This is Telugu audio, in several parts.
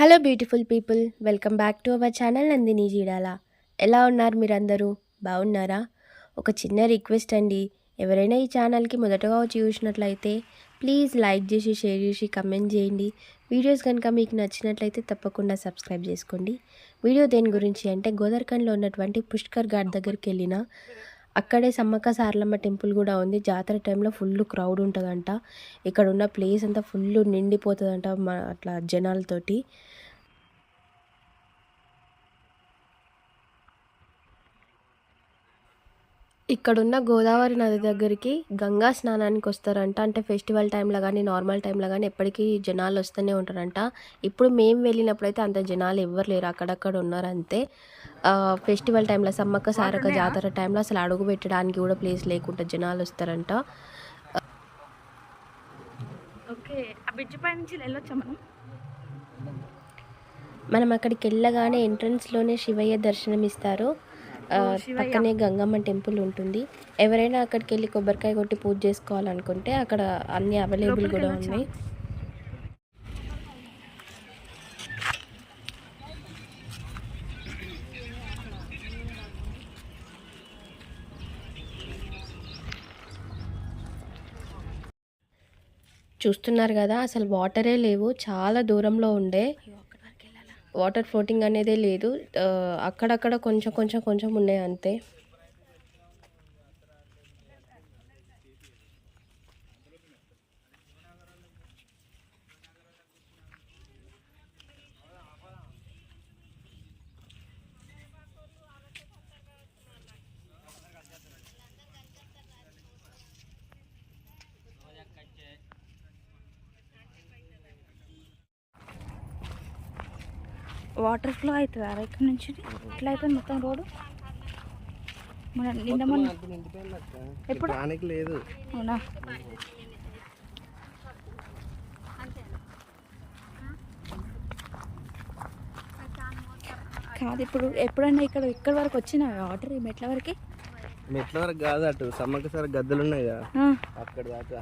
Hello beautiful people, welcome back to our channel Nandini Jeedala. ఎలా ఉన్నారు మీరందరూ? బాగున్నారా? ఒక చిన్న రిక్వెస్ట్ అండి, ఎవరైనా ఈ ఛానల్కి మొదటగా వచ్చి చూసినట్లయితే ప్లీజ్ లైక్ చేసి, షేర్ చేసి, కమెంట్ చేయండి. వీడియోస్ కనుక మీకు నచ్చినట్లయితే తప్పకుండా సబ్స్క్రైబ్ చేసుకోండి. వీడియో దేని గురించి అంటే గోదర్ఖండ్లో ఉన్నటువంటి పుష్కర్ ఘాట్ దగ్గరికి వెళ్ళిన అక్కడే సమ్మక్క సారలమ్మ టెంపుల్ కూడా ఉంది. జాతర టైంలో ఫుల్ క్రౌడ్ ఉంటుందంట. ఇక్కడ ఉన్న ప్లేస్ అంతా ఫుల్ నిండిపోతుందంట అట్లా జనాలతోటి. ఇక్కడున్న గోదావరి నది దగ్గరికి గంగా స్నానానికి వస్తారంట. అంటే ఫెస్టివల్ టైంలో కానీ నార్మల్ టైంలో కానీ ఎప్పటికీ జనాలు వస్తూనే ఉంటారంట. ఇప్పుడు మేము వెళ్ళినప్పుడైతే అంత జనాలు ఎవ్వరు లేరు, అక్కడక్కడ ఉన్నారంతే. ఫెస్టివల్ టైంలో సమ్మక్క సారక్క జాతర టైంలో అసలు అడుగు పెట్టడానికి కూడా ప్లేస్ లేకుండా జనాలు వస్తారంట. మనం అక్కడికి వెళ్ళగానే ఎంట్రన్స్లోనే శివయ్య దర్శనం ఇస్తారు. పక్కనే గంగమ్మ టెంపుల్ ఉంటుంది. ఎవరైనా అక్కడికి వెళ్ళి కొబ్బరికాయ కొట్టి పూజ చేసుకోవాలనుకుంటే అక్కడ అన్ని అవైలబుల్ కూడా ఉన్నాయి. చూస్తున్నారు కదా, అసలు వాటరే లేవు, చాలా దూరంలో ఉండే. వాటర్ ఫ్లోటింగ్ అనేదే లేదు. అక్కడక్కడ కొంచెం కొంచెం కొంచెం ఉన్నాయి అంతే. వాటర్ ఫ్లో అవుతుంది అలా ఇక్కడ నుంచి ఇట్లా అయిపోయింది మొత్తం రోడ్డు. మన నిన్న మొన్న ఎప్పుడు లేదు. అవునా? కాదు, ఇప్పుడు ఎప్పుడైనా ఇక్కడ వరకు వచ్చిన వాటర్ ఈ మెట్ల వరకు కాదు, అటు సమ్మక్క సార్ గద్దెలు ఉన్నాయి కదా అక్కడ దాకా.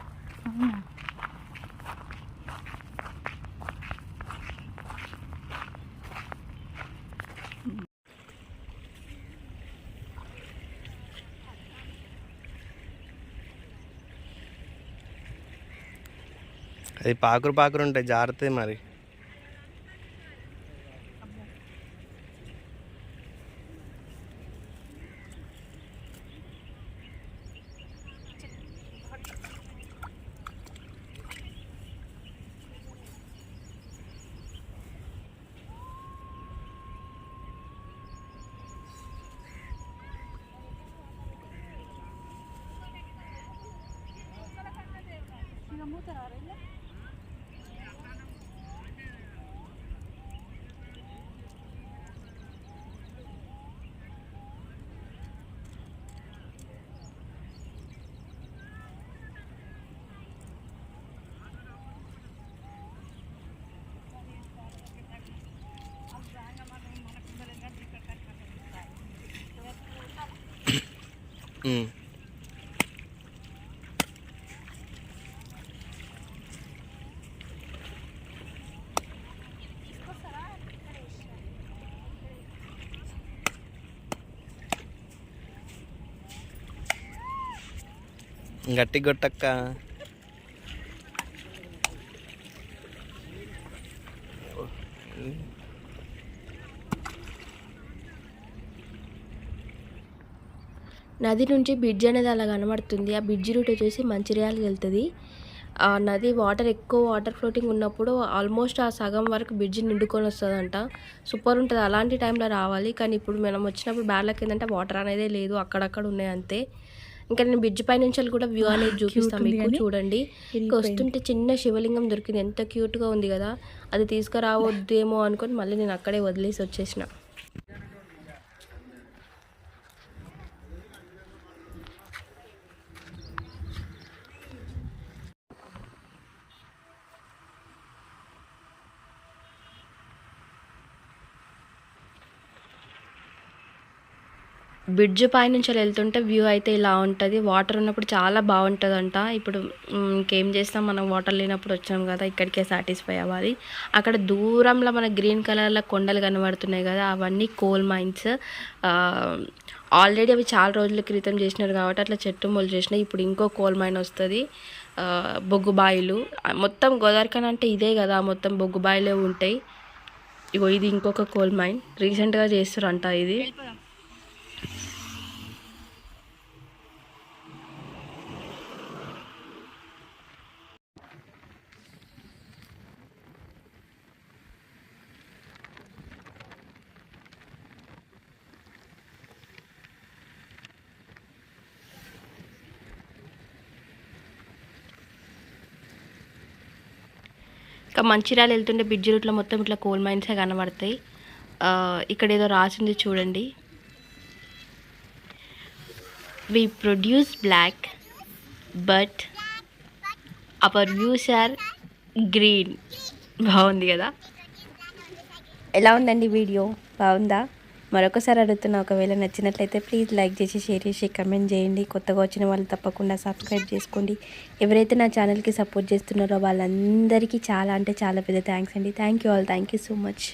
అది పాకురు పాకురు ఉంటాయి, జాగ్రత్త మరి. గట్టి కొట్టక్క. నది నుంచి బ్రిడ్జ్ అనేది అలా కనబడుతుంది. ఆ బ్రిడ్జ్ రూట్ వచ్చేసి మంచిర్యాలకి వెళ్తుంది. ఆ నది ఎక్కువ వాటర్ ఫ్లోటింగ్ ఉన్నప్పుడు ఆల్మోస్ట్ ఆ సగం వరకు బ్రిడ్జ్ నిండుకొని వస్తుందంట. సూపర్ ఉంటుంది అలాంటి టైంలో రావాలి. కానీ ఇప్పుడు మనం వచ్చినప్పుడు బ్యాడ్ లక్ ఏంటంటే వాటర్ అనేది లేదు, అక్కడక్కడ ఉన్నాయి అంతే. ఇంకా నేను బ్రిడ్జ్ పై నుంచి కూడా వ్యూ అనేది చూపిస్తాను మీకు, చూడండి. వస్తుంటే చిన్న శివలింగం దొరికింది, ఎంత క్యూట్గా ఉంది కదా. అది తీసుకురావద్దేమో అనుకొని మళ్ళీ నేను అక్కడే వదిలేసి వచ్చేసిన. బ్రిడ్జ్ పైనుంచి వెళ్తుంటే వ్యూ అయితే ఇలా ఉంటుంది. వాటర్ ఉన్నప్పుడు చాలా బాగుంటుందంట. ఇప్పుడు ఇంకేం చేస్తాం, మనం వాటర్ లేనప్పుడు వచ్చాం కదా, ఇక్కడికే సాటిస్ఫై అవ్వాలి. అక్కడ దూరంలో మన గ్రీన్ కలర్లో కొండలు కనబడుతున్నాయి కదా, అవన్నీ కోల్ మైన్స్. ఆల్రెడీ అవి చాలా రోజుల క్రితం చేసినారు కాబట్టి అట్లా చెట్టు మొలు చేసినాయి. ఇప్పుడు ఇంకో కోల్ మైన్ వస్తుంది, బొగ్గుబాయిలు. మొత్తం గోదావరిఖని అంటే ఇదే కదా, మొత్తం బొగ్గుబాయిలే ఉంటాయి. ఇగో ఇది ఇంకొక కోల్ మైన్ రీసెంట్గా చేస్తారంట ఇది. ఇంకా మంచిర్యాల వెళ్తుంటే బ్రిడ్జ్ రూట్లో మొత్తం ఇట్లా కోల్ మైన్సే కనబడతాయి. ఇక్కడ ఏదో రాసింది చూడండి, we produce black but our views are green. బాగుంది కదా. ఎలా ఉందండి వీడియో, బాగుందా? మరొకసారి అడుగుతున్నా, ఒకవేళ నచ్చినట్లయితే ప్లీజ్ లైక్ చేసి, షేర్ చేసి, కమెంట్ చేయండి. కొత్తగా వచ్చిన వాళ్ళు తప్పకుండా సబ్స్క్రైబ్ చేసుకోండి. ఎవరైతే నా ఛానల్కి సపోర్ట్ చేస్తున్నారో వాళ్ళందరికీ చాలా అంటే చాలా పెద్ద థ్యాంక్స్ అండి. Thank you all, thank you so much.